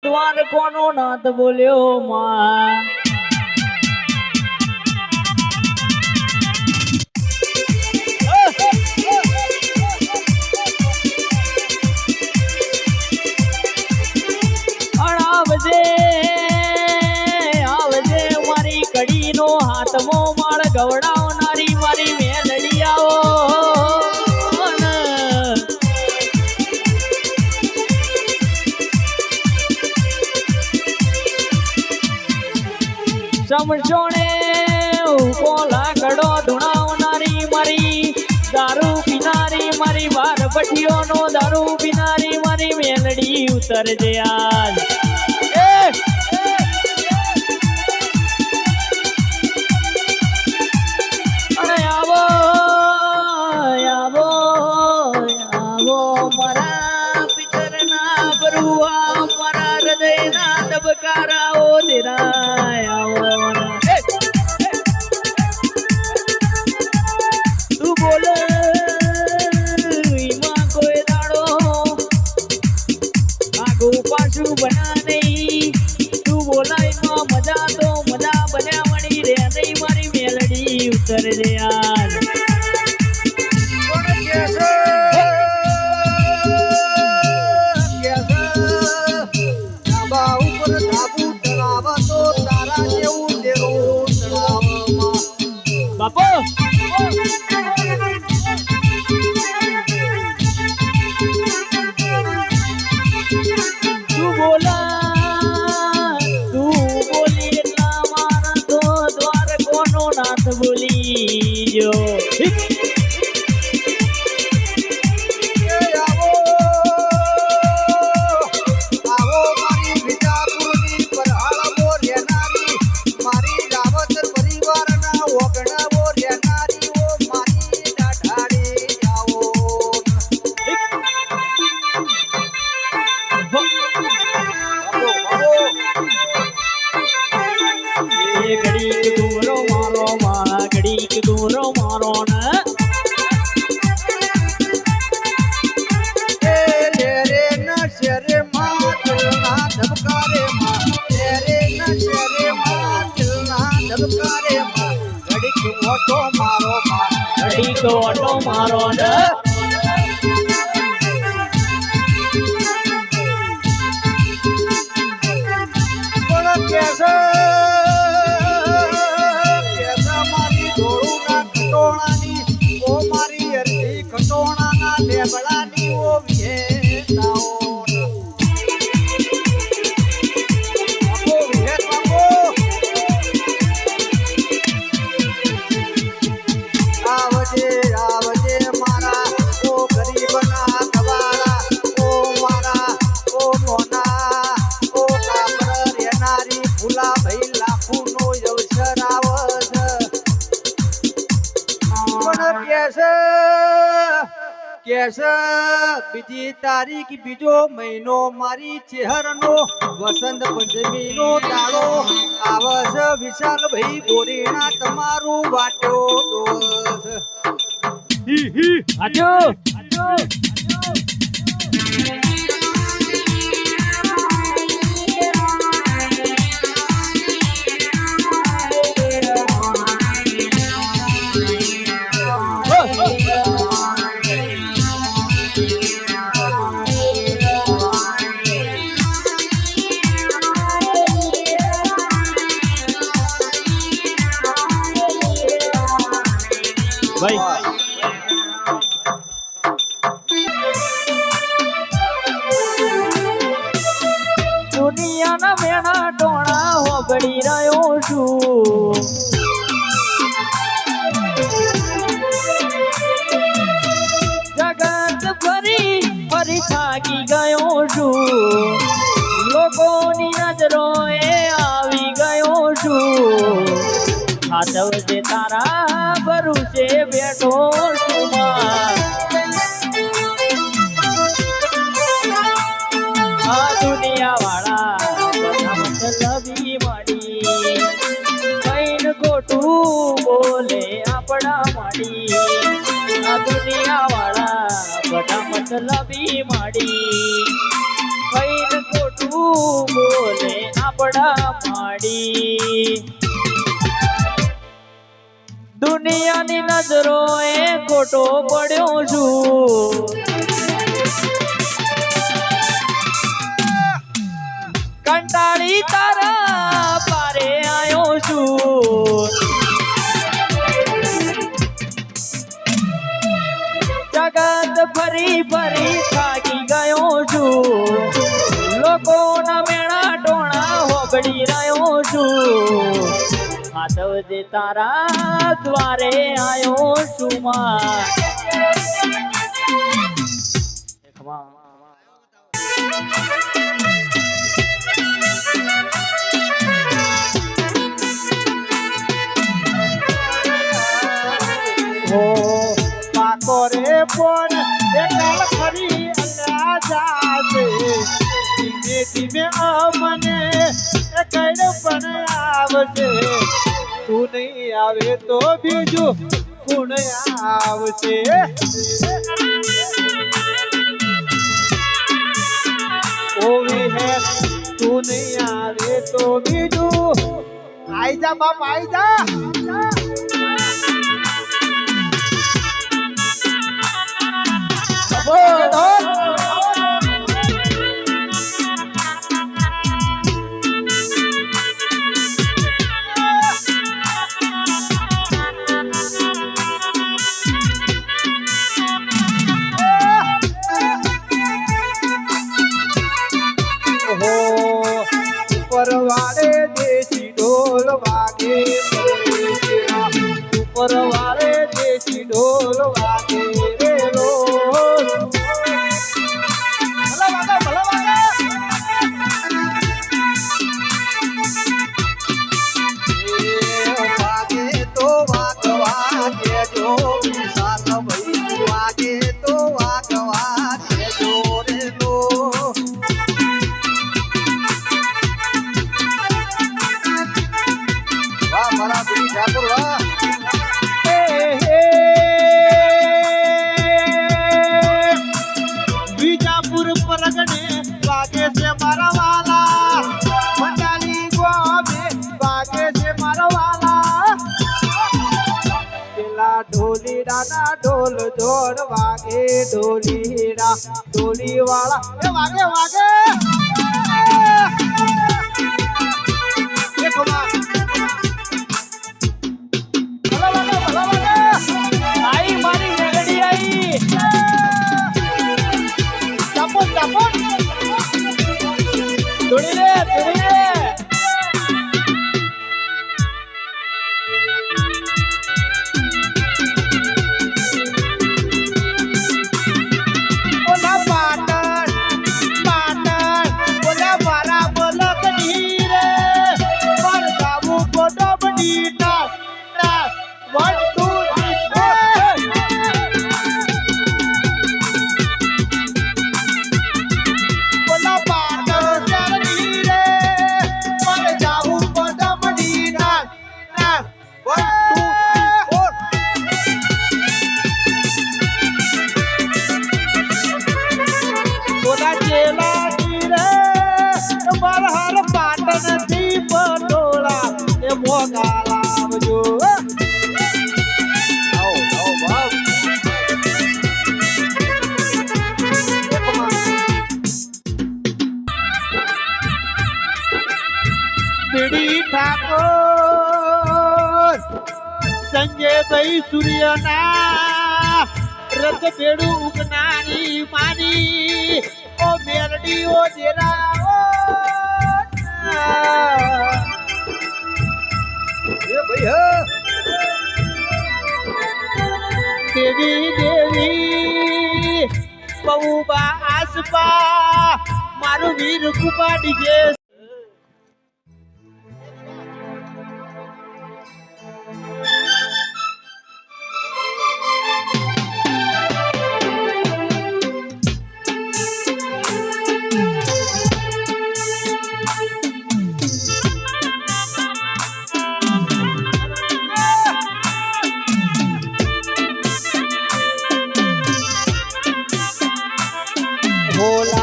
દ્વારકોનો નાથ બોલ્યો માં આવજે આવજે મારી કડીનો હાથમો માળ ગવડાવનારી મારી મેલડી આવો સમજોણે કોલા કડો ધુણાવનારી મારી દારૂ પીનારી મારી બાર ભઠીઓનો દારૂ પીનારી મારી મેલડી ઉતરજે આજ અરે આવો આવો આવો મારા પિતરના બરુઆ મારા હૃદયના ધબકારાઓ દેરાય આવો તું બોલ ઈમાં કોઈ દાડો આગુ પાછું બના નહીં તું બોલાય મજા તો મજા બન્યા મળી રે નહીં મારી મેલડી ઉતર રે યાર બાપો તું બોલી એટલા મારા તો દ્વારકોનો નાથ બોલી જો ઘડીક દૂરો મારો માં ઘડીક દૂરો મારો ને રે ન શરે માં દિલના ધબકારે માં રે ન શરે માં દિલના ધબકારે માં ઘડીક ઓટો મારો માં ઘડીક ઓટો મારો ને પણ કેસે ખટોણાના લેબડાની ઓ વિહેતાઓ આવજે આવજે મારા ઓ ગરીબના ગવાળા ઓ મારા ઓ મોના ઓ કાપર રેનારી ભૂલા ભાઈ લાખુનો અવસર આવજ પણ કેસે બીજી તારીખ બીજો મહિનો મારી ચેહરનો વસંત પંચમીનો દાડો આવસ વિશાલ ભાઈ બોરીના તમારું વાટો દોસ આજો ભાઈ દુનિયાના મેણા ટોણા હોબળી રહ્યો છું જગત ફરી ફરી થાકી ગયો છું લોકોની નજરોએ આવી ગયો છું હાથવજે તારા ભરુસે બેઠો છું આ દુનિયા વાળા બધા મતલબી મળી કઈન ખોટું બોલે આપણા મળી આ દુનિયા વાળા બધા મતલબી મળી કઈન ખોટું આપડા માડી દુનિયાની નજરો એ ખોટો પડ્યો છું કંટાળી તારા પારે આયો છું જગત ફરી ફરી થાકી ગયો છું લોકોના મેળા ટોણા હોબળી રહ્યો છું માધવ જે તારા દ્વારે આયો છું માં કરે પણ એકલ ફરી અલ્યા જાશે ધીમે ધીમે મને કઈડ પણ આવશે તું નહીં આવે તો બીજું કોણ આવશે ઓવી હે તું નહીં આવે તો બીજું આઈ જા બાપ આઈ જા પરવાળે દેશી ઢોલ વાગે પરવાળે દેશી ઢોલ વાગે રે વાગે તો વાગવા દેજો સાત ભાઈ વાગે તો વાગવા દેજો રે લો મારા બુડી ઠાકોર વાહ બીજાપુર પરગણે વાગે છે મારા વાલા મંડાલી ગોમે વાગે છે મારા વાલા પેલા ઢોલીડાના ઢોલ જોડ વાગે ઢોલીડા ઢોલી વાળા એ વાગે વાગે એક માં आई मारी मेलडी आई चापो चापो थोड़ी रे ओला पाटण पाटण ओला मारा बोलक नीरे पर गाबू फोटो बनीटा वन टू ઠાકોર સંજય ભાઈ સૂર્યના રથ ભેડું ઉગનારી માની ઓ મેરડી ઓ દેરા એ ભાઈ દેવી દેવી બહુબા આસપા મારું વીર કુપાડી જે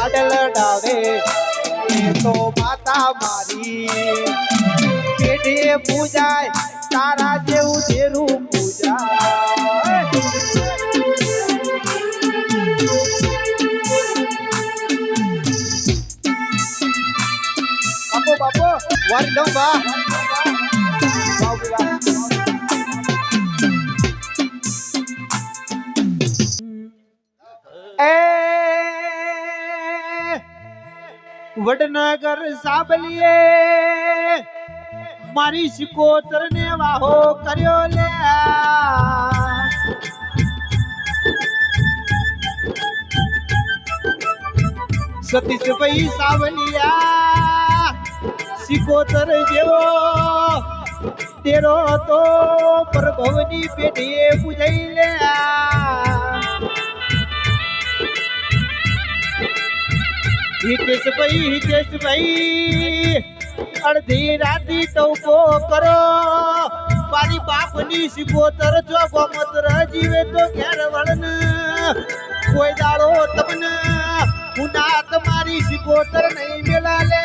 લાડલ ડાવે તો માતા મારી પેઢે પૂજાય તારા જેવું તેરું પૂજાય બાપો વારી દઉં બા વડનગર સાબલીએ મારી શિકોતર ને વાહો કર્યો લે સતીશભાઈ સાવલિયા શિકોતર જેવો તેરો તો પ્રભવની પેઢીએ પૂજાઈ લે હિતેશભાઈ અડધી રાતી તવકો કરો મારી બાપની શિકોતર જો ગોમત્ર જીવે તો ઘેર વળન કોઈ દાડો તમને ઉના તમારી શિકોતર નહીં મેળા લે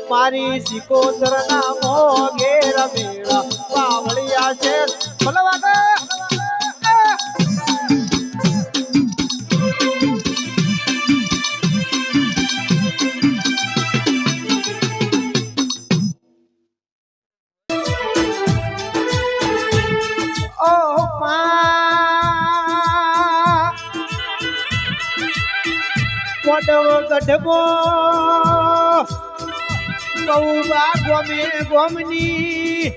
મારી શિકોતર ના મોગે રમેલા પાવળિયા છે ભલવા ઓ પડવ ગઢબો કૌબા ગોમે ગોમની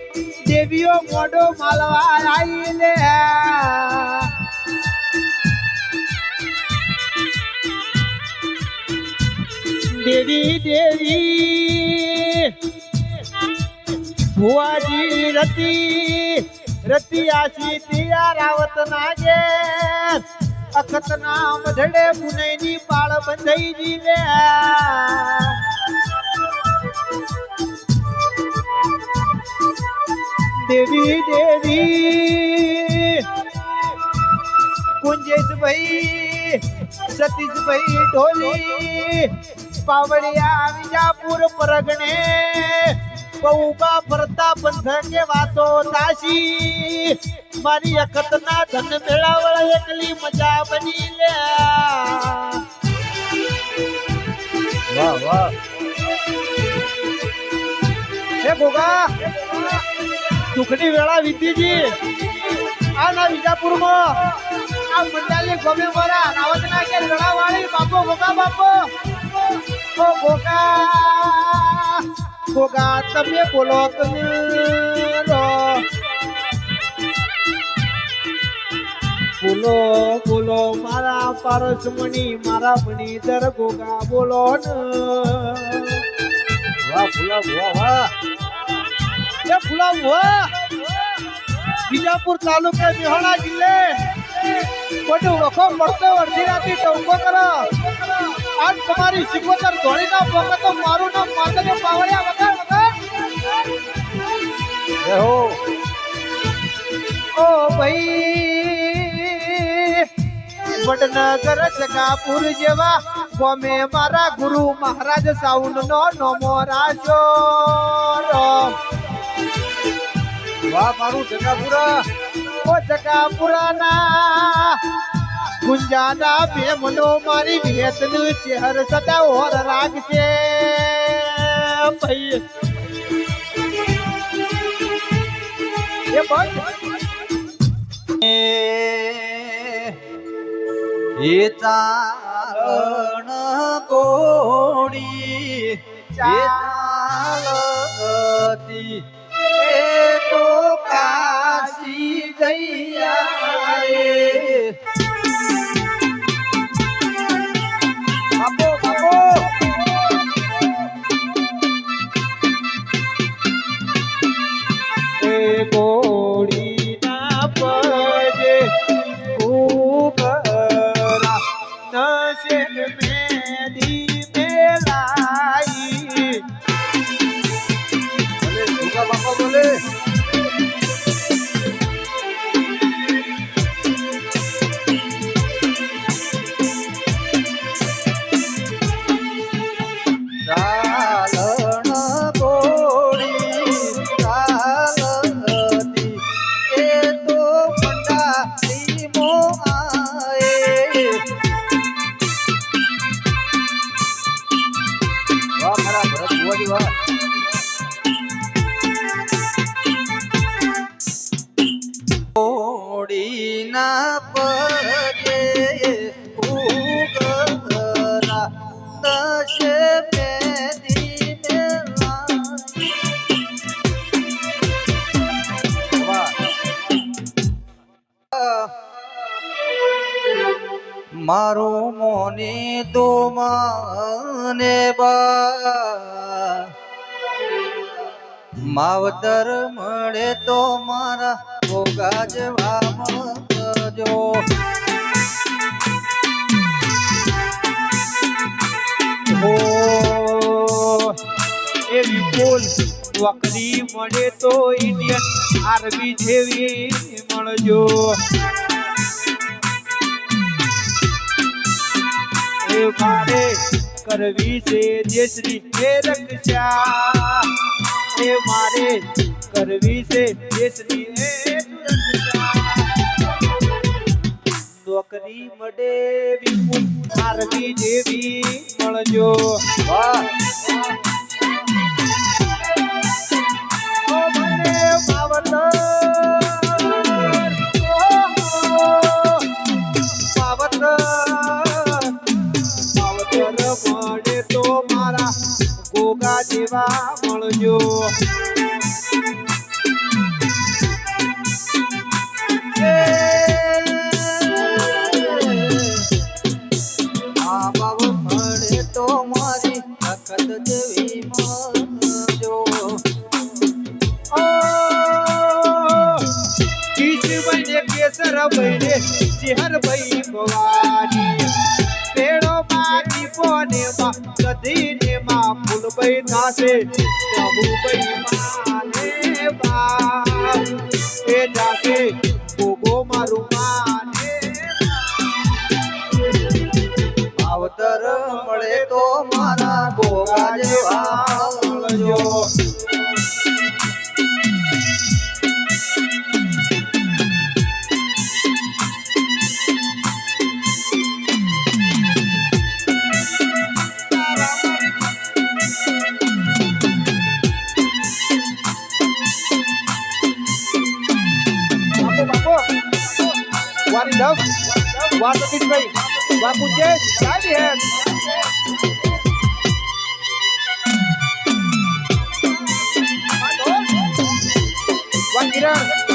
દેવીઓ મોડો માલવા આવી લે દેવી દેવી ભુવાજી રતી આશી તિયા રાવત નાગે અખત નામ ધડે મુનૈની પાળ બંધાઈ જીવે દેવી દેવી કુંજેશભાઈ સતીશભાઈ ઢોલી પાવડિયા વિજાપુર પરગણે કૌબા ફરતા પંથકે વાતો તાશી મારી અખતના ધન મેળાવળ એકલી મજા બની લે વાહ વાહ હે ગોગા સુખની વેળા વીતીજી આ ના વિજાપુરમાં આ મંડાલી ગમે મારા રાવતના કે વેળા વાળી બાપો ગોગા બાપો ઓ ગોગા ગોગા તમે બોલો તમે બોલો બોલો મારા પારસમણી મારા મણીધર ગોગા બોલો ને વાહ ભૂલા વાહ વાહ એ ફુલા વાહ વિજાપુર તાલુકા મેહોણા જિલ્લે કોટો વખો મળતો અડધી રાતી ટોકો કરો આજ તમારી શિકોતર ધોળીના પોકે તો મારું નામ માતને પાવળિયા વગર હો ઓ ભાઈ વડનગર જગાપુર જેવા ગોમે મારા ગુરુ મહારાજ સાઉન્ડ નો નમો રાજો વાહ મારું જગાપુરા ઓ જગાપુરાના ગુંજાના ભેમનો મારી વિહેતનું ચહેર સદા ઓર રાખશે ભાઈ એ બસ એ ચારણ કોડી ચાલતી એ ગોળી ના પજે ઉગરા નશે મેદી મેલાઈ બોલે ભૂગા બાપા બોલે ના પગે ઉગરા દશે મેદી મારું મોની તો મને બા માવતર મળે તો મારા ભોગા જવા મળજો એ વિપુલ વકરી મળે તો ઇન્ડિયન આર્મી જેવી મળજો એ મારે કરવી છે દેશની એ રક્ષા એ મારે કરવી છે દેશની એ નોકરી મળે વિપુલ આર્મી જેવી મળજો વાહ ઓ મને પાવતર મળે તો મારા ગોગા જેવા મળજો મળે તો મારી તખત જેવી મળજો કિશભાઈ કેસર ભાઈ ચેહર ભાઈ ભવાની પેડો માં દીપો ને માં કધી ને માં ફૂલભાઈ થાશે પ્રભુભાઈ માને બા એ જાશે ગોગો મારું માને આવતર મળે તો મારા ગોગા જેવા મળજો What the big way? What would you say? Hand. What did I?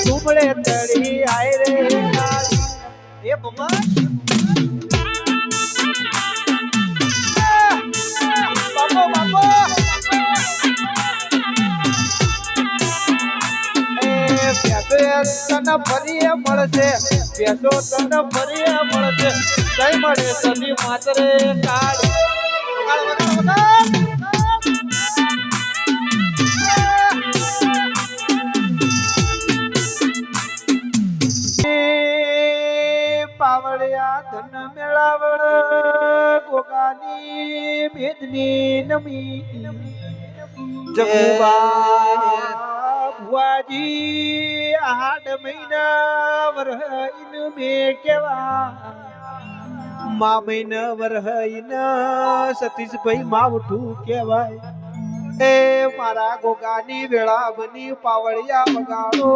તુમડે તળી આય રે એ બમ્મા બાપો બાપો તન ફરીએ મળશે પેસો તન ફરીએ મળશે કઈ મળે સદી માતરે કાળ ગોગાની ભેદની નમી જગુબા ભુવાજી આડ મહિના વરહીન મે કેવા મા મહિના વરહીન સતીશભાઈ માવઠું કહેવાય એ મારા ગોગાની વેળા બની પાવળિયા વગાડો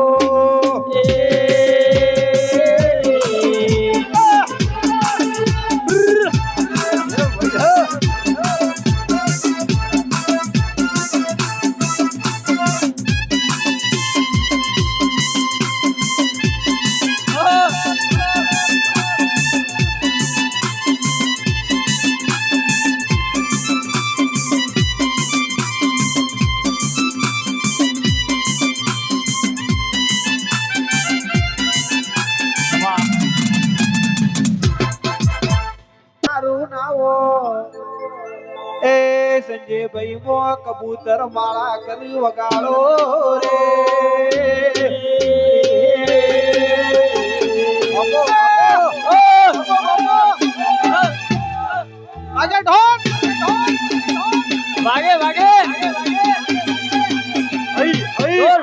એ સંજયભાઈ મો કબૂતર માળા કરી વગાડો રે આજે ઢોલ વાગે વાગે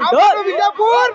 ઢોલ વિજાપુર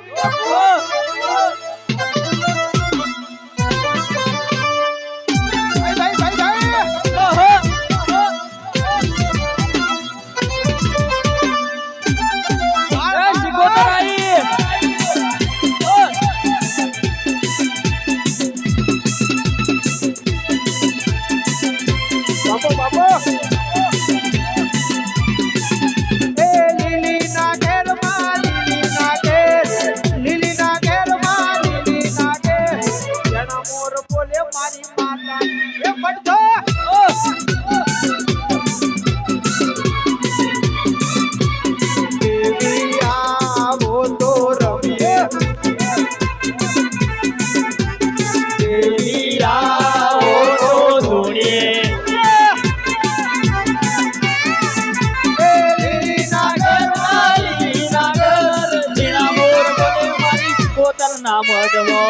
નામ અડવો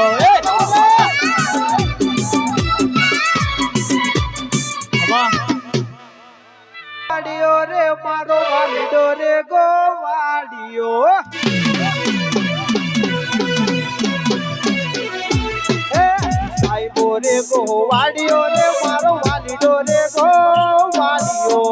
વાડિયો રે મારો વાલીડો રે ગોવાડિયો સાહેબો રે ગોવાડિયો રે મારો વાલીડો રે ગોવાડિયો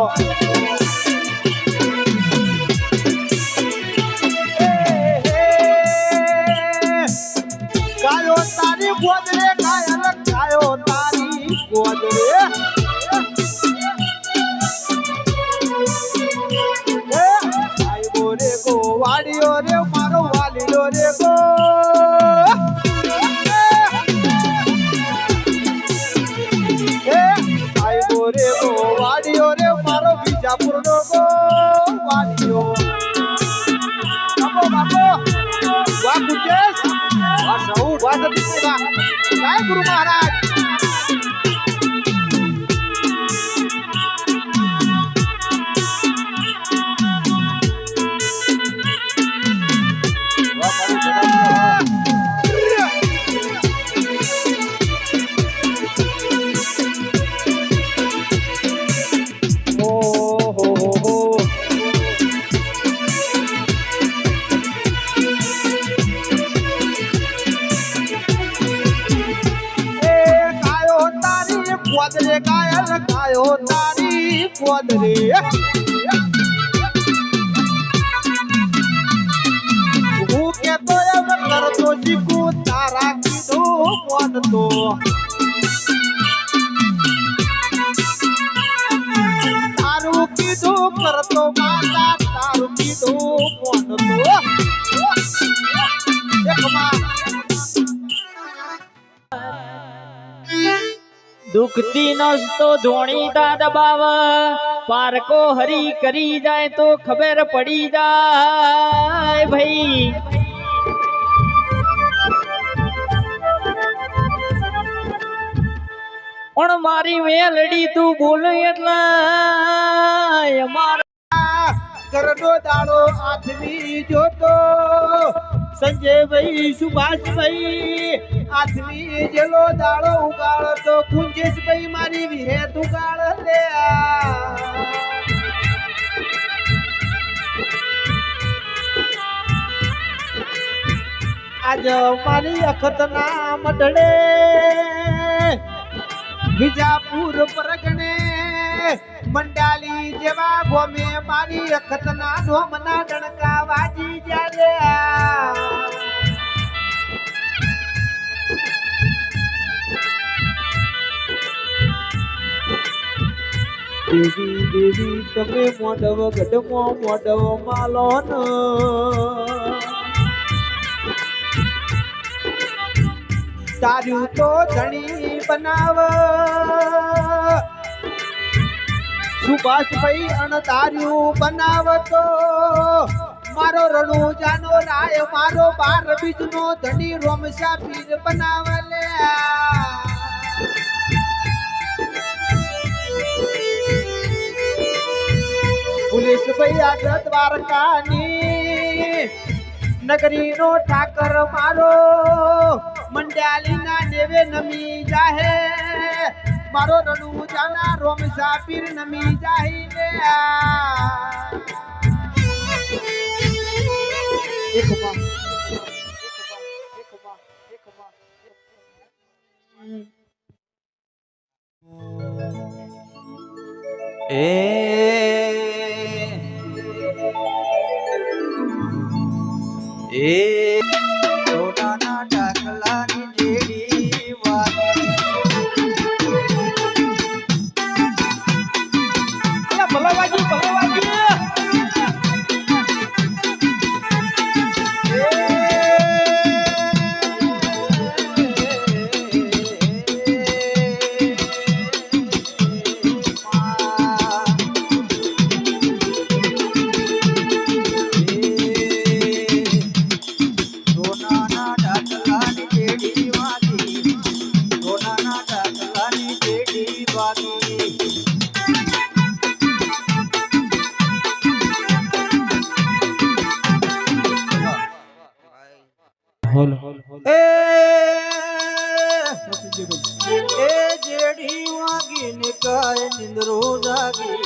ગાયો તારી ગોદરે ગાયલ ગાયો તારી ગોદરે રે ગો વાડિયો રે મારો વાલીડો રે ગો આયો રે ગો વાડિયો રે મારો બીજાપુર નો ગો વાડિયો બાપો વાહ ગુજેશ વાહ સૌ વાહ સતીશભાઈ જય ગુરુ મહારાજ ગોદરે કાયલ કાયો તારી ગોદરે હું કેતો એમ કરતો શીખું તારા કીધું બોલતો તારું કીધું કરતો માતા તારું કીધું બોલતો દુખતી નસતો ધોણી તા દબાવ પારકો હરી કરી જાય તો ખબર પડી જાય ભાઈ પણ મારી મેલડી તું બોલ એટલે મારા કરડો દાડો આથમી જોતો સંજયભાઈ સુભાષભાઈ આથની જેલો દાડો ઉગાડ તો કુંજેશભાઈ મારી વિહેત ઉગાડ લે આજ મારી અખતના મઢડે વિજાપુર પરગણે મંડાલી જેવા ગોમે મારી અખતના ધોમના ડણકા વાજી જાલે દેવી દેવી તમે મોડવ ગઢમો મોડવ માલો ન તાર્યું તો ધણી બનાવ સુભાષભાઈ અણધાર્યું બનાવતો મારો રણુ જાનો રાય મારો બાર બીજનો ધણી રોમશા પીર બનાવલે પોલીસ ભાઈ આ દ્વારકાની નગરીનો ઠાકર મારો મંડાલીના દેવે નમી જાહે મારો રણુ જાના રોમ સાપીર નમી જાહી લે એકમાં સોનાના ઢાકલાની જેડી વાગી ભલાવાજી સોનાના ઢાકલાની જેડી વાગી સોનાના ઢાકલાની જેડી વાગી હોલ હોલ હોલ એ જેડી વાગીને કાય નિંદરો જાગી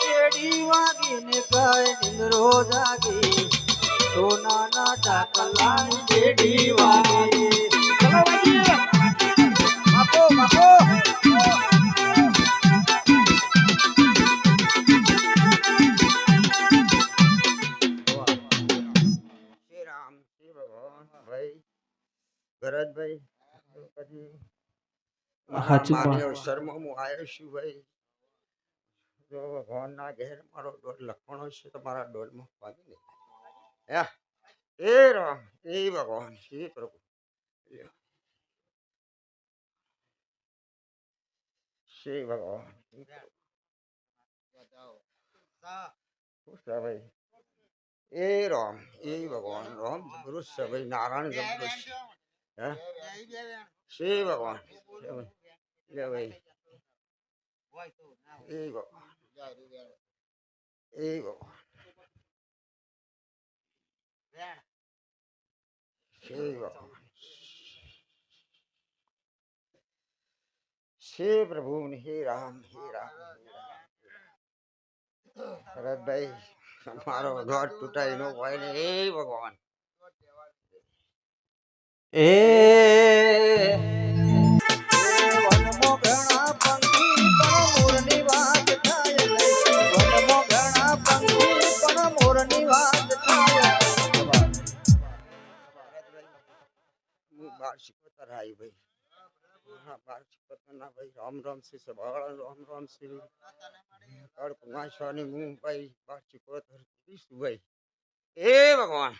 જેડી વાગીને કાય નિંદરો જાગી સોનાના ઢાકલાની જેડી વાગી બાપો બાપો શ્રી રામ શ્રી ભગવાન ભાઈ ભરતભાઈ પછી હાચું મહાદેવ શર્મા હું આવ્યો છું ભાઈ જો ભગવાનના ઘેર મારો ડોલ લખવાનો છે તો મારા ડોલમાં પાડી દે એ રામ એ ભગવાન શ્રી પ્રભુ શ્રી ભગવાન ખુશ છે ભાઈ એ રામ એ ભગવાન રામ જબરુસ છે ભાઈ નારાયણ જબરુસ હે શ્રી ભગવાન લે ભાઈ એ ભગવાન એ ભગવાન શ્રી ભગવાન શ્રી પ્રભુ હે રામ ભરતભાઈ મારો ઘર તૂટાઈ નો હોય ને હે ભગવાન એ વનમો ઘણા પંખી પણ મોરની વાત થાય નહીં વનમો ઘણા પંખી પણ મોરની વાત થાય હું 12 શિકોતર આવી ભાઈ હા 12 શિકોતર ના ભાઈ રામ રામ શ્રી સભાળ રામ રામ શ્રી કડ કુમાશવાની હું ભાઈ 12 શિકોતર કીધું ભાઈ એ ભગવાન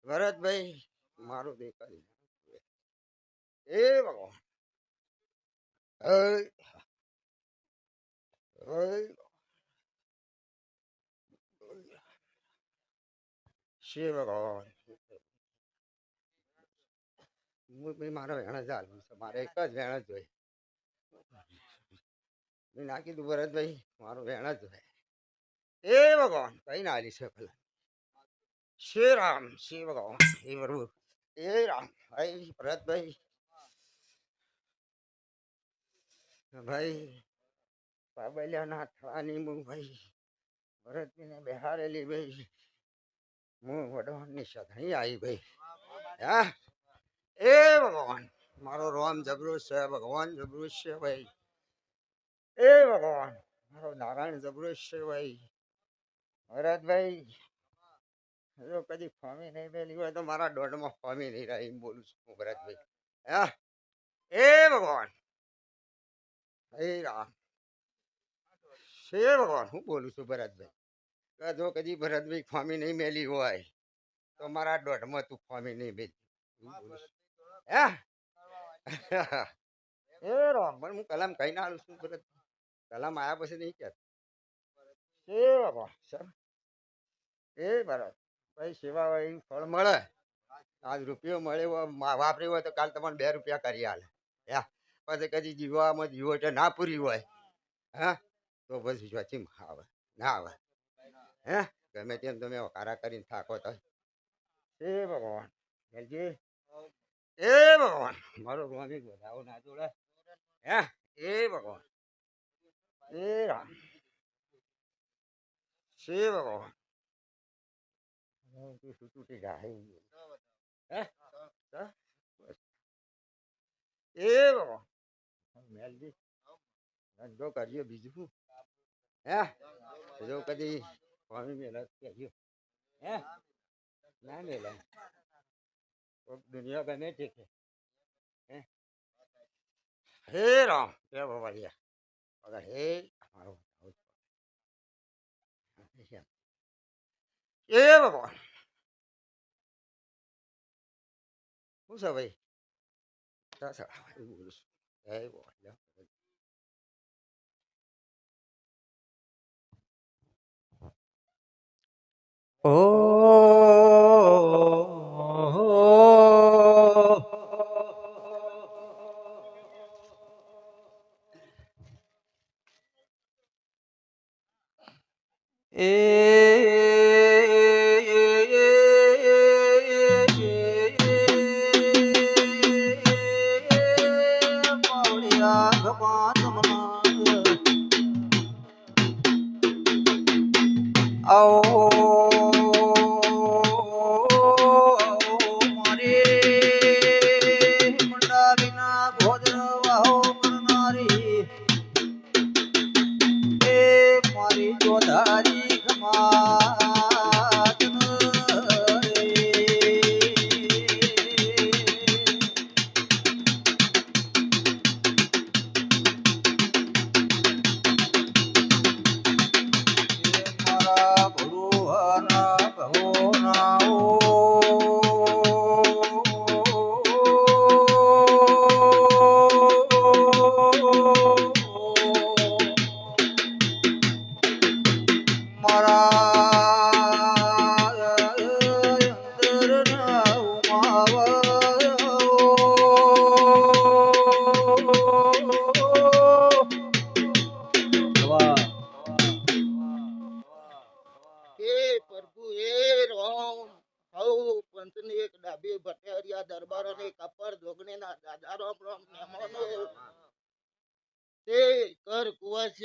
ભરતભાઈ મારું દેખાડી એ ભગવાન શ્રી ભગવાન મારો વેણ ચાલ મારે એક જ વેણ જ જોઈએ મેં ના કીધું ભરતભાઈ મારું વેણ જ જોઈએ એ ભગવાન કઈ ના આલી છે ભલા શ્રી રામ શ્રી ભગવાન હે પ્રભુ હે રામ ભાઈ ભરતભાઈ ભાઈ બાબલિયાના થવાની હું ભાઈ ભરતજીને બેહારેલી ભાઈ હું વડવાની સધણી આવી ભાઈ હા એ ભગવાન મારો રામ જબરો છે ભગવાન જબરો છે ભાઈ એ ભગવાન મારો નારાયણ જબરો છે ભાઈ ભરતભાઈ જો કદી ફામી નહીં મેલી હોય તો મારા દોડમાં ફામી નહીં રહી એમ બોલું છું હું ભરતભાઈ હા એ ભગવાન હે રામ હે ભગવાન હું બોલું છું ભરતભાઈ જો કદી ભરતભાઈ ફામી નહીં મેલી હોય તો મારા દોઢમાં તું ફામી નહીં મેલી હે એ રામ પણ હું કલામ કહીને આવું છું ભરત કલામ આવ્યા પછી નહીં કહેતો એ ભગવાન સર એ ભરત ભાઈ સેવા હોય એ ફળ મળે આજ રૂપિયો મળે વાપરી હોય તો કાલ તમને 2 રૂપિયા કરી આલે હા પછી કદી જીવવામાં જીવો તો ના પૂરી હોય હા તો પછી જોચી આવે ના આવે હે ગમે તેમ તમે કારા કરીને થાકો તો એ ભગવાન જલ્દી એ ભગવાન મારો રોમી વધાવો ના જોડે હે એ ભગવાન એ રામ છે ભગવાન તૂટી જાય હે એ ભગવાન મેલજી ધંધો કર્યો બીજું હે જો કદી સ્વામી મેલા કહેજો હે ના મેલા દુનિયા ગમે છે કે હે રામ હે ભવાલિયા અગર હે અમારો એ ભગવાન શું છે ભાઈ બોલું છું હે ભગવાન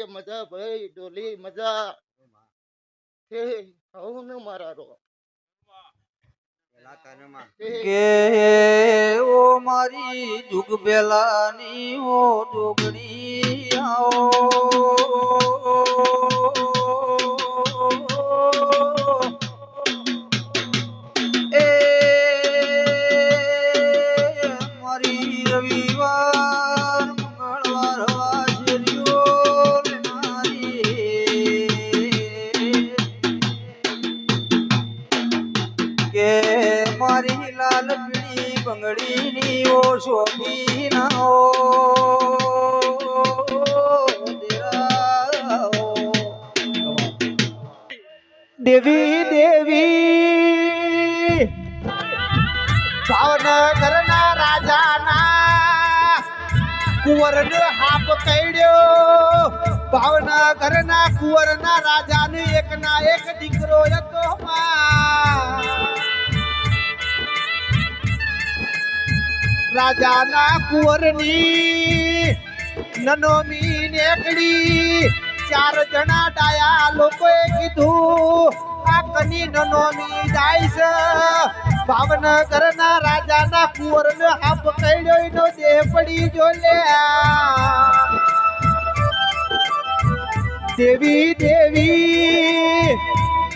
મજા ભાઈ ડોલી મજા મારા રો કે ઓ મારી જુગ બેલાની ઓ જોગણી આવો એ મારી રવિવાર મંગળવાર વાજરીઓ કે મારી લાલ પીળી બંગડીની ઓ શોભી ના દેવી દેવી ભાવનગરના રાજાના કુંવરને હાપ કઈડ્યો ભાવનગરના કુંવરના રાજાને એક ના એક દીકરો હતો માં રાજાના કુંવરની નનોમી નેકડી 4 જણા ડાયા લોકોએ કીધું આ કની નનોમી જાય છે ભાવનગરના રાજાના કુંવરને હાફ કઈડ્યો એનો દેહ પડી જો લ્યા દેવી દેવી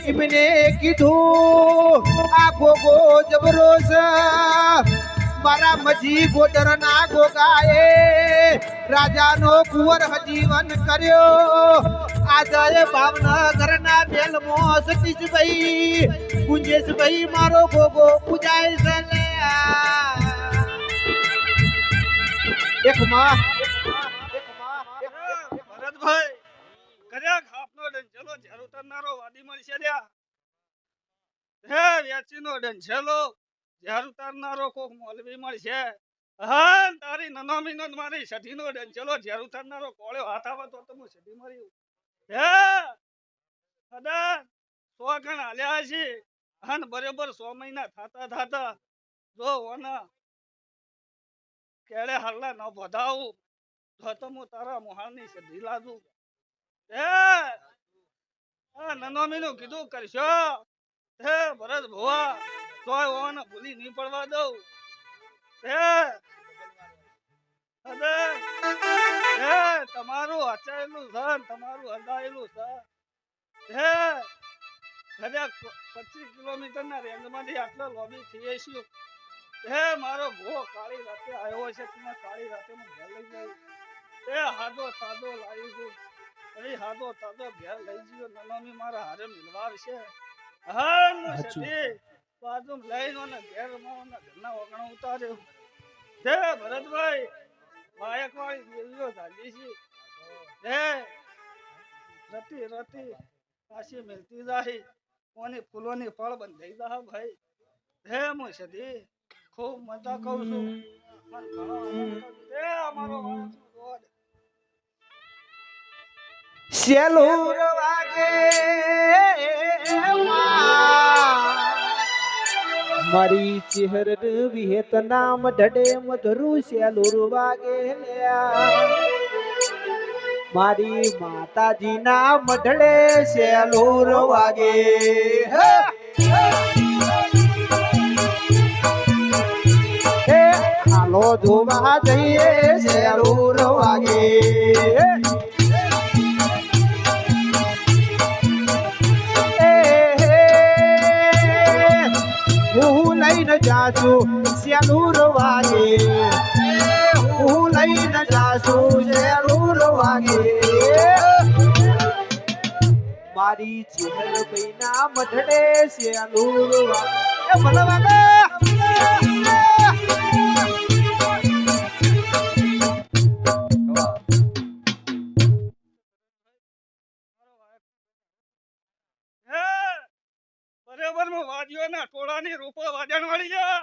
એમને કીધું આ ગોગો જબરો છે મારા મજી ગોદરના ગોગાએ રાજાનો કુંવર હજીવન કર્યો આજે ભાવનગરના બેલમો સતીશભાઈ ગુંજેશભાઈ મારો ગોગો પૂજાય છે લે એક માં ભરતભાઈ કર્યા ખાપનો ડંચેલો ઝેર ઉતરનારો વાદી મળશે લ્યા હે વેચીનો ડંચેલો ઝેર ઉતારનારો કોક મોલવી મળશે હા તારી નનામીનો ને મારી સધીનો ડંચેલો ઝેર ઉતારનારો કોળ્યો હાથ આવે તો તમે સધી મર્યું હે સદા 100 ગણ હાલ્યા છે અને બરોબર 100 મહિના થાતા જો ઓના કેળે હાલના ન બધાવું તો હું તારા મોહાળની સધી લાદું નનોમીનું કીધું કરશો હે ભરત ભુવા તોય ઓને ભૂલી નહીં પડવા દઉં તમારું હચાયેલું છે તમારું હદાયેલું છે હે 25 કિલોમીટરના રેન્જમાંથી આટલા લોબી થઈએ છીએ હે મારો ભો કાળી રાતે આવ્યો છે તમે કાળી રાતે હું ઘર લઈ જાય હાદો સાદો લાવી છું અરે હાદો તાદો ઘેર લઈ ગયો નનોમી મારા હારે મિલવા આવશે હા સતી બાજુ લઈને ને ઘેર માં ઘરના ઓગણ ઉતાર્યો હે ભરતભાઈ વાયક વાળી દેવીઓ ધાજી છે હે રતી પાછી મિલતી જાય કોની ફૂલોની ફળ બંધાઈ જા ભાઈ હે હું સતી ખૂબ મજા કહું છું મને ઘણો હે અમારો રોજ સેલુર વાગે મારી ચહેર વિયેતનામ ઢડે મધરું સેલુર વાગે મારી માતાજીના મઢડે સેલુર વાગે હાલો જોવા જઈએ સેલુર વાગે લઈને જાશું સેલુર વાગે હું લઈને જાશું સેલુર વાગે મારી ચહેર મહિના મઢડે સેલુર વાગે ભલે વાગે વાદીઓના ટોળાની રૂપો વાજણ વાળી જા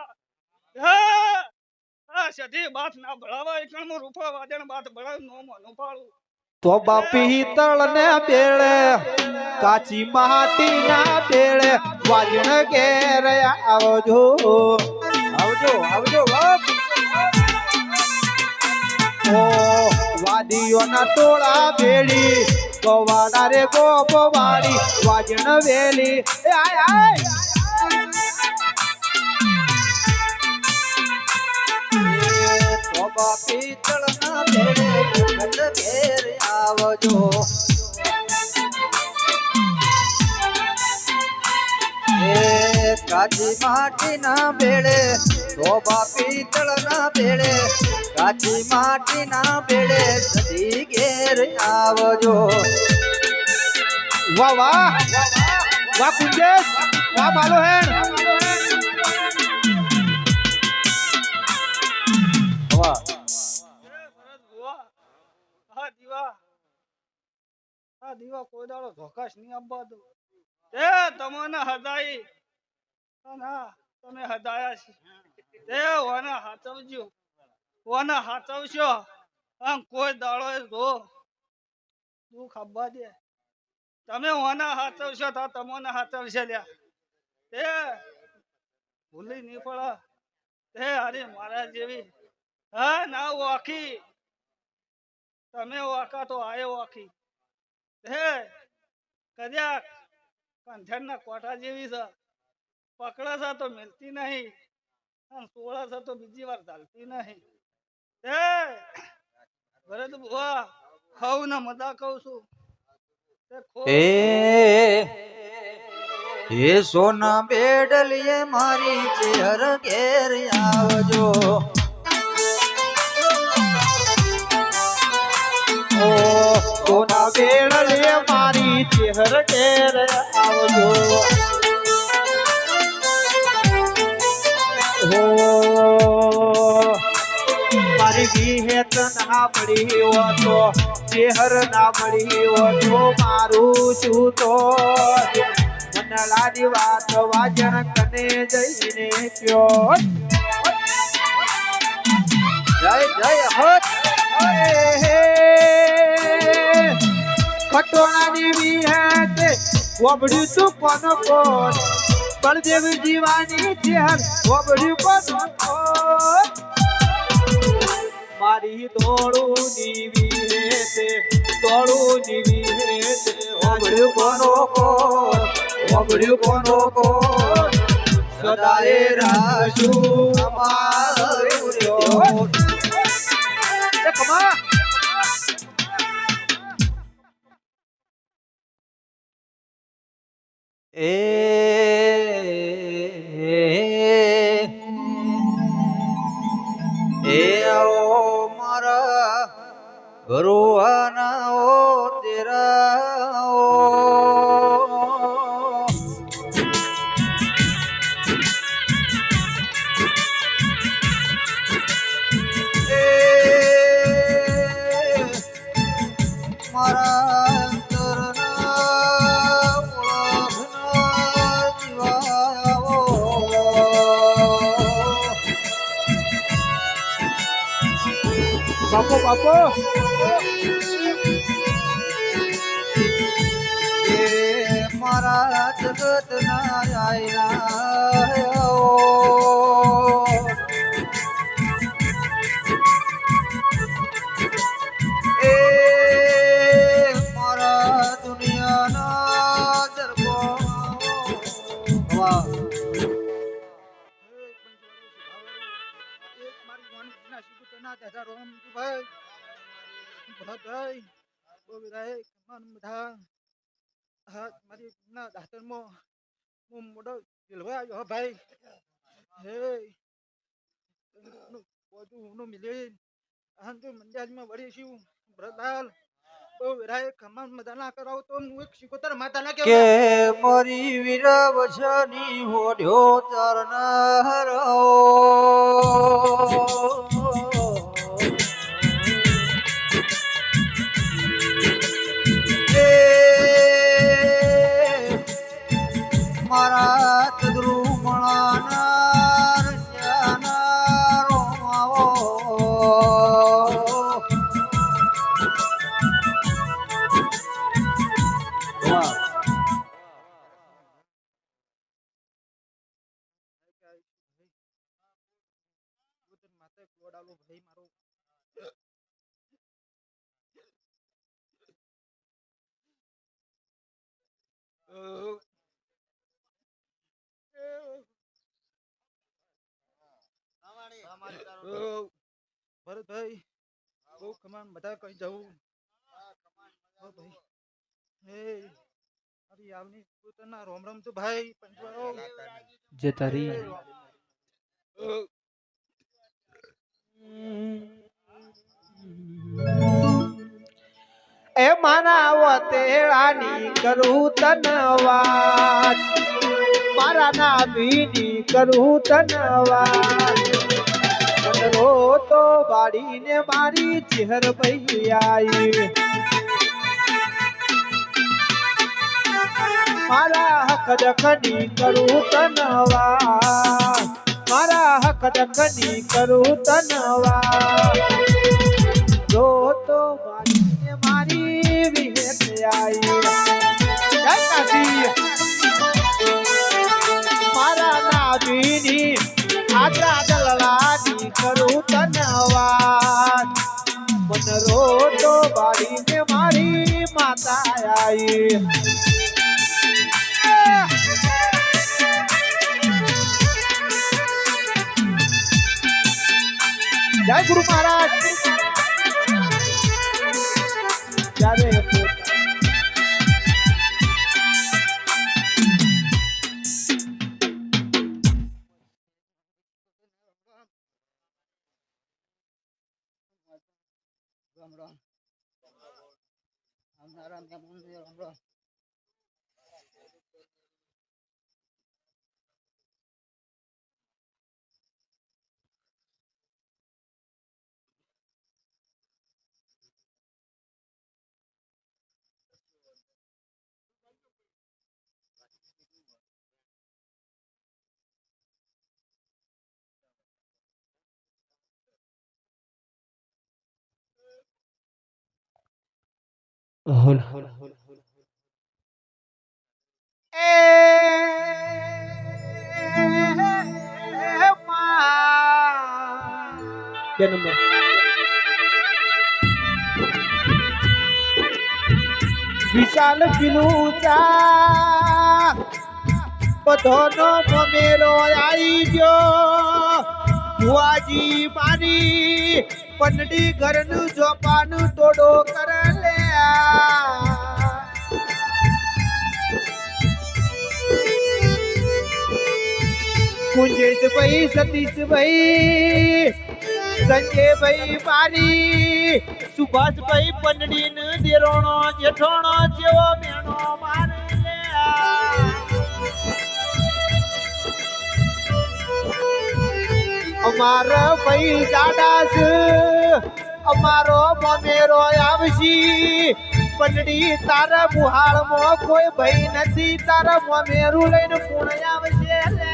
સધી બાત ના ભળાવા એકણમાં રૂપો વાજણ બાત ભળાવ નો મોનું પાડું તો બાપી તળ ને બેળે કાચી માટી ના બેળે વાજણ ઘેર આવજો ઓ વાદીઓના ટોળા બેડી ગોવાડા રે ગોપવાડી વાજણ વેલી આય તો બાપી તળ ના બેળે ઘેર આવજો કાચી માટી ના બેડે ધોબા પિત્તળ ના બેડે કાચી માટી ના બેડે સદી ઘેર આવજો વાહ વાહ વાહ કુંજેશ વાહ બાલો હેણ વાહ દીવા કોઈ દાડો ધોકાશ નહીં આપવા દો તમને હદાઈ તમે હદાયા છે ઓને હાચવશો આમ કોઈ દાડો જો દુઃખ આપવા દે તમે ઓને હાચવશો તો તમને હાચવશે લ્યા ભૂલી નહીં પડે અરે મારા જેવી હા ના ઓખી તમે ઓખા તો આયો ઓખી હે કદ્યા કંઠેરના કોઠા જેવી છે પકડે છે તો મિલતી નહીં અને તોડે છે તો બીજી વાર ચાલતી નહીં હે ભરત બુઆ ખાવ ને મજા કહું છું તે ખો હે સોના બેડલીએ મારી ચેહર ઘેર આવજો ઓ સોના બેડલે મારી ચેહર ઘેર આવજો હો મારી વિહેત ના મળી હો તો ચેહર ના મળી હો તો મારું શું તો મનલાની વાત વાજણ કને જઈને કયો જય જય હટ ખટોણાની વિહેત વબડ્યું તું કોન કોન બળદેવ જીવાની ચેહર વબડ્યું કોન કોન મારી દોડું ની વિહેત ઓબડ્યું કોનો કોણ ઓબડ્યું કોનો કોણ સદાય રાશું અમારું રહ્યો એ કમા ઓ મારા ભરુવાના ઓ તેરા મારા અંતરના ઓળખના જીવાઓ બાપો બાપો મારા જગત ના આયા એ મારા દુનિયાના દરબાર કે મારી વીરવશની હોડ્યો ચરનાર મારા તદ્રુમણાના રંજાના રોમાવો ભરતભાઈ બહુ કમાન બધા કઈ જવું ભાઈ હે અરે આવની પોતાના રોમ રોમ તો ભાઈ પંચવાળો જે તારી એ મારા વતેડાની કરું તનવાદ મારા નાભીની કરું તનવાદ રો તો વાડીને મારી ચહેર ભઈ આઈ મારા હક દખની કરું તનવાદ મારા હક દખની કરું તનવાદ રો તો વાડીને મારી વિહેત આઈ જય કાશી મારા નાભીની આદરા દલલાની કરું તનવા માતા આઈ જય ગુરુ મહારાજ જ્યારે રામ રામ આવનારા મહેમાન રામ રામ બે નંબર વિશાલ પીલું ચા બધોનો મમેરો આવી ગયો ભુવાજી મારી પંડી ઘરનું જોપાનું તોડો કર લે કુંજેશભાઈ સતીશભાઈ સંજયભાઈ મારી સુભાષભાઈ પંડીન દેરોણો જેઠોણો જેવો મેણો મારે લે અમારો ભાઈ દાદાસ અમારો મમેરો આવશી પંડી તારા બુહાળમાં કોઈ ભાઈ નથી તારા મમેરું લઈને પૂણ આવશે લે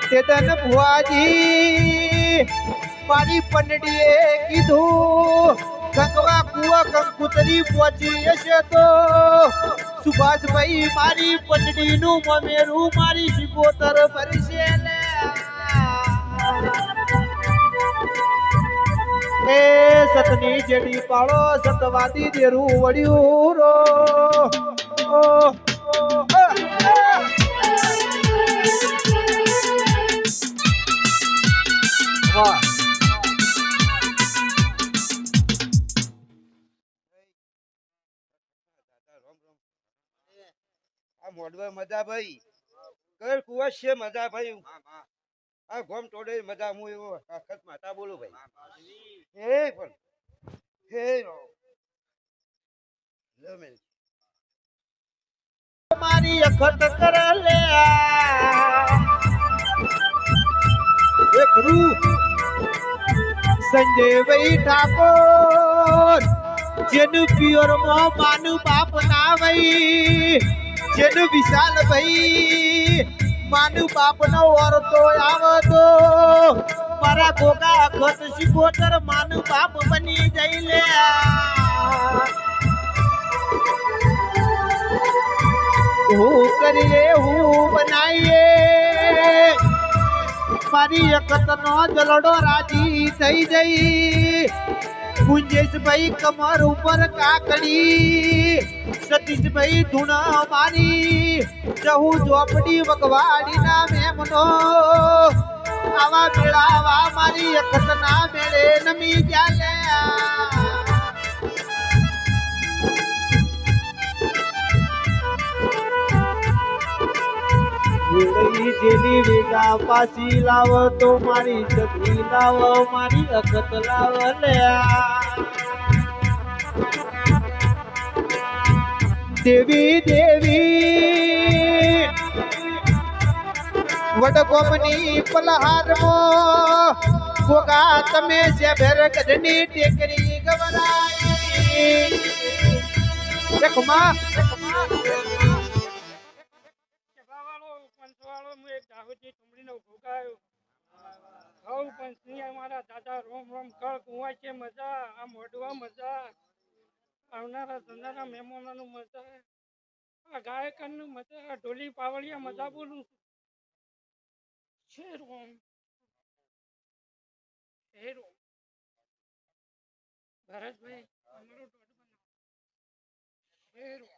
ચેતન ભુવાજી મારી પંડીએ કીધું ગંગવા કુવા કંકુતરી પહોંચી હશે તો સુભાષભાઈ મારી પંડીનું મમેરું મારી શિકોતર ભરશે લે એ સતની જેડી પાળો સતવાદી દેરું વળ્યું રો આ મોડવા મજા ભાઈ કર કુવા છે મજા ભાઈ આ ગોમ તોડે મજા હું એવો આખત માતા બોલું ભાઈ હે પણ હે લો મારી અખત કર લે એક રૂ સંજયભાઈ ઠાકોર જેનું પિયર માં માનું બાપ ના વઈ જેનું વિશાલભાઈ માનું બાપ નો ઓરતો આવતો મારા ગોગા અખત શિકોતર માનું બાપ બની જઈ લે હું કરીએ હું બનાવીએ મારી અખત નો જલડો રાજી થઈ જઈ કુંજેશભાઈ કમર ઉપર કાકડી સતીશભાઈ ધૂણા મારી જહુ ઝોપડી વગવાડી ના મેમનો આવા મેળાવા મારી અખત ના મેળે નમી ચાલે જેની વેગા પાછી લાવ તો મારી છત્રી લાવ મારી અખત લાવ લે દેવી દેવી વડગોમની પલહારમાં ગોગા તમે છે ભેર ગઢની ટેકરી ગવરાઈ દેખમાં મારા દાદા રોમ રોમ કર કુવા છે મજા આ મોઢવા મજા આવનારા ધંધાના મહેમાનોનું મજા આ ગાયકનનું મજા ઢોલી પાવળિયા મજા બોલું છે રોમ હે રોમ ભરતભાઈ અમારો ટોટ બનાવો. ફેરો.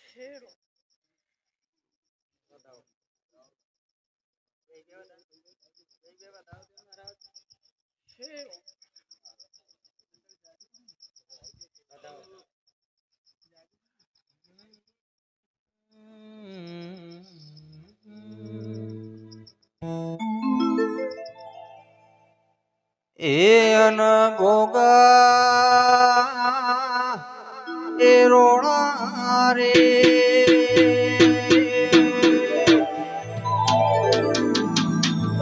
ફેરો. ફેરો. એન ગોગા એ રોણા રે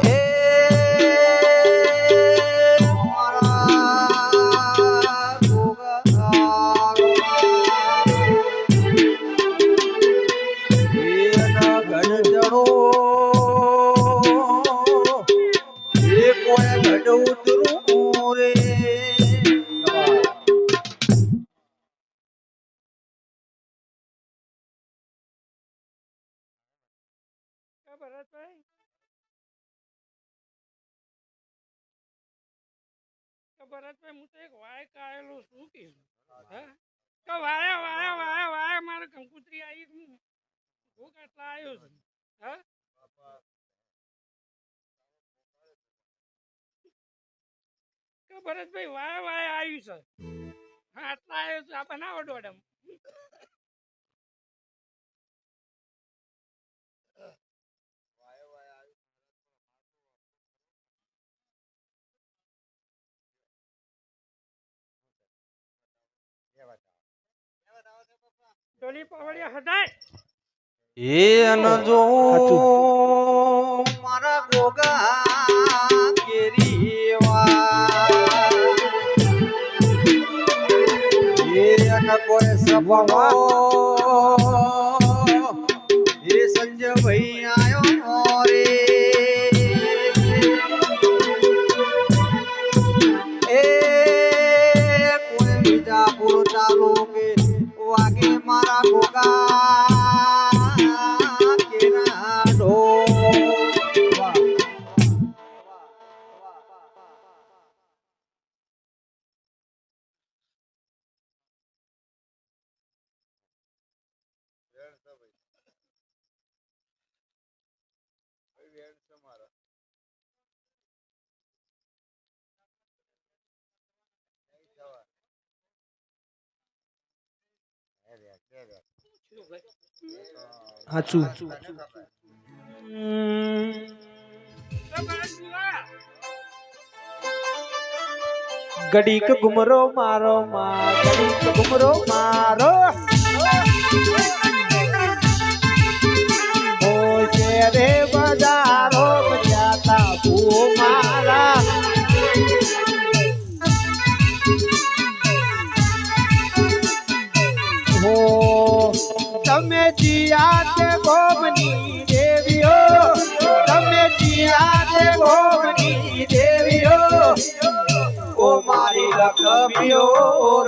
એ મારા ગોગા એન ગઢડો એ કોઈ ગઢ ઉતરું રે ભરતભાઈ ભરતભાઈ હું તો એક વાય કાયેલો શું કીધું હા તો વાયા વાયા વાયા વાયા મારે કંકુતરી આવી હું ભૂખ આટલા આવ્યો છે હા કે ભરતભાઈ વાયા વાયા આવ્યું છે હા આટલા આવ્યો છે આ બનાવો દોડમ ટોલી પાવડિયા હટાય એન જો મારા ગોગા કેરીવા એન કોઈ સપનો એ સંજય ભાઈ આયો રે એ કોઈ બીજાપુર તાલુકે વાગે મારા ગોગા કેરા ઢો સાચું ઘડીક ગુમરો મારો ઘડીક ગુમરો મારો ઓ શેરે બજારો બજાતા ભૂ મારા હો તમે જીયા તે ગોમની દેવીઓ તમે જીયા તે ગોમની દેવીઓ ઓ મારી લખમીઓ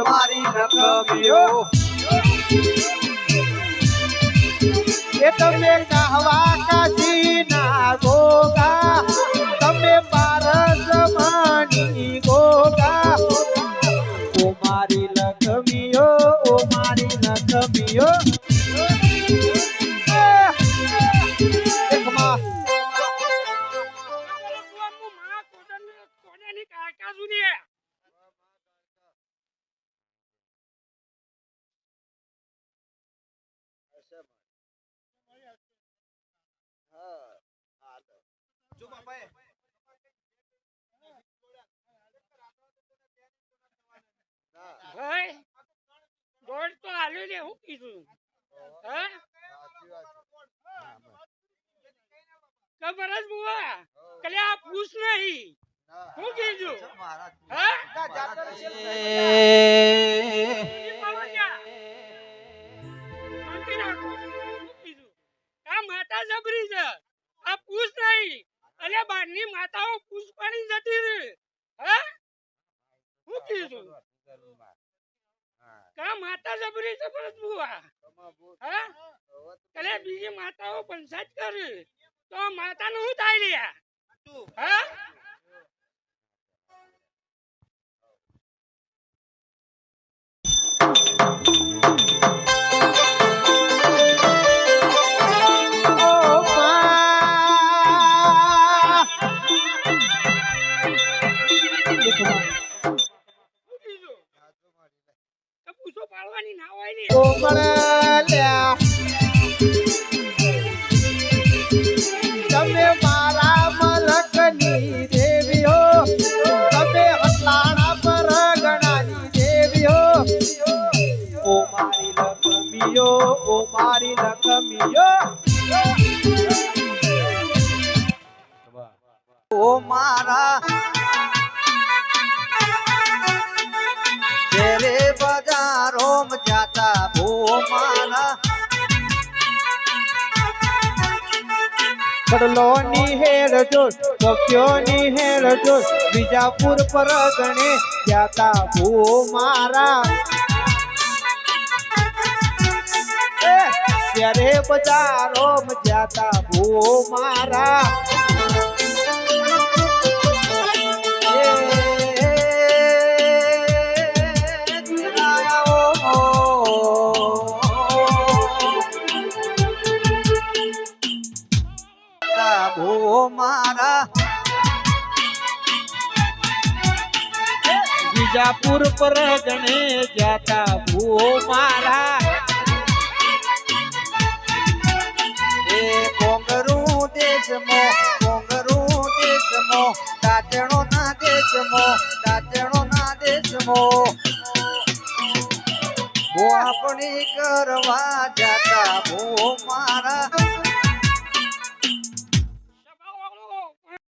મારી લખમીઓ એ તમે કહવા કાજી ના ગોગા તમે પારસ માની ગોગા ઓ મારી લખમીઓ ઓ મારી લખમીઓ ભાઈ દોડ તો હાલ્યો લે હું કીધું હા ખબર જ બુઆ કલ્યા પૂછ નહીં હું કીધું હા આ માતા જબરી છે આ પૂછ નહીં અલ્યા બારની માતાઓ પૂછ પાડી જતી રે હા હું કીધું કા માતા જબરી જબરત બુઆ હા કલે બીજી માતાઓ પંચાયત કરે તો માતા નું થાય લ્યા ઓ મારા શેરે બજારો જાતા ભો મારા કડલો ની હેર જોર પક્ષીઓ ની હેર જોર બીજાપુર પરગણે જાતા ભૂ મારા ત્યારે બજારો જાતા ભૂ મારા ભો મારા બીજાપુર પરગણે જાતા ભૂ મારા એ કોંગરું દેશમો દાંતણો ના દેશમો ભો આપણી કરવા જાતા ભો મારા